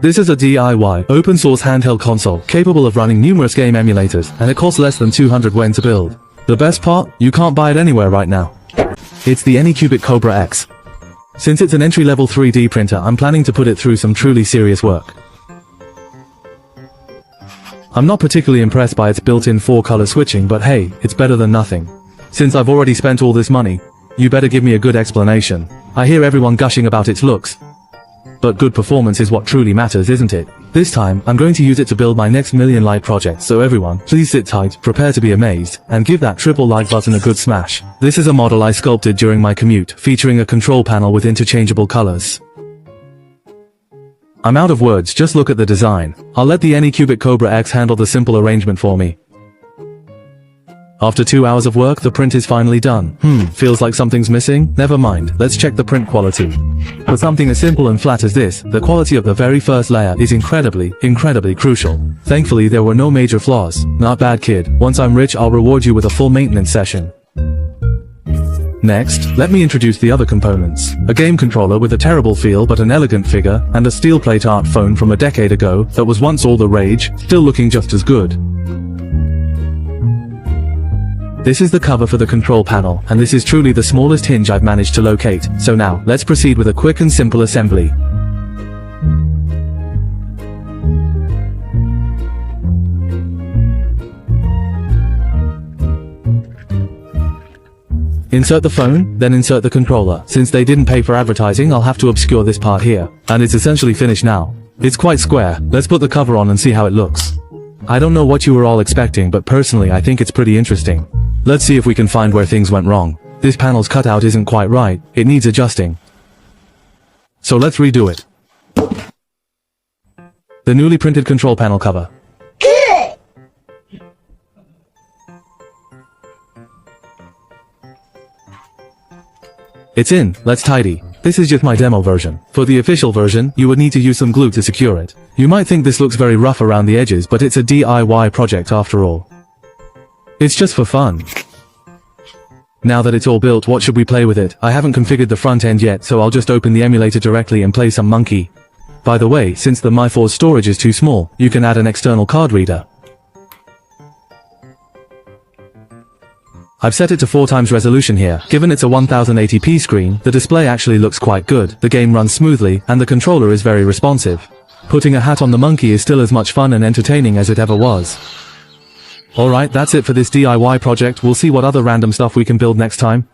This is a DIY, open-source handheld console, capable of running numerous game emulators, and it costs less than 200 Yen to build. The best part? You can't buy it anywhere right now. It's the Anycubic Kobra X. Since it's an entry-level 3D printer, I'm planning to put it through some truly serious work. I'm not particularly impressed by its built-in 4-color switching, but hey, it's better than nothing. Since I've already spent all this money, you better give me a good explanation. I hear everyone gushing about its looks. But good performance is what truly matters, isn't it? This time, I'm going to use it to build my next million like project, so everyone, please sit tight, prepare to be amazed, and give that triple like button a good smash. This is a model I sculpted during my commute, featuring a control panel with interchangeable colors. I'm out of words, just look at the design. I'll let the Anycubic Kobra X handle the simple arrangement for me. After 2 hours of work, the print is finally done. Feels like something's missing? Never mind, let's check the print quality. For something as simple and flat as this, the quality of the very first layer is incredibly crucial. Thankfully, there were no major flaws. Not bad, kid. Once I'm rich, I'll reward you with a full maintenance session. Next, let me introduce the other components. A game controller with a terrible feel but an elegant figure, and a steel plate art phone from a decade ago that was once all the rage, still looking just as good. This is the cover for the control panel, and this is truly the smallest hinge I've managed to locate, so now, let's proceed with a quick and simple assembly. Insert the phone, then insert the controller. Since they didn't pay for advertising, I'll have to obscure this part here. And it's essentially finished now. It's quite square. Let's put the cover on and see how it looks. I don't know what you were all expecting, but personally I think it's pretty interesting. Let's see if we can find where things went wrong. This panel's cutout isn't quite right, it needs adjusting. So let's redo it. The newly printed control panel cover. Good! It's in, let's tidy. This is just my demo version. For the official version, you would need to use some glue to secure it. You might think this looks very rough around the edges, but it's a DIY project after all. It's just for fun. Now that it's all built, what should we play with it? I haven't configured the front end yet, so I'll just open the emulator directly and play some monkey. By the way, since the My4's storage is too small, you can add an external card reader. I've set it to 4x resolution here. Given it's a 1080p screen, the display actually looks quite good, the game runs smoothly, and the controller is very responsive. Putting a hat on the monkey is still as much fun and entertaining as it ever was. Alright, that's it for this DIY project. We'll see what other random stuff we can build next time.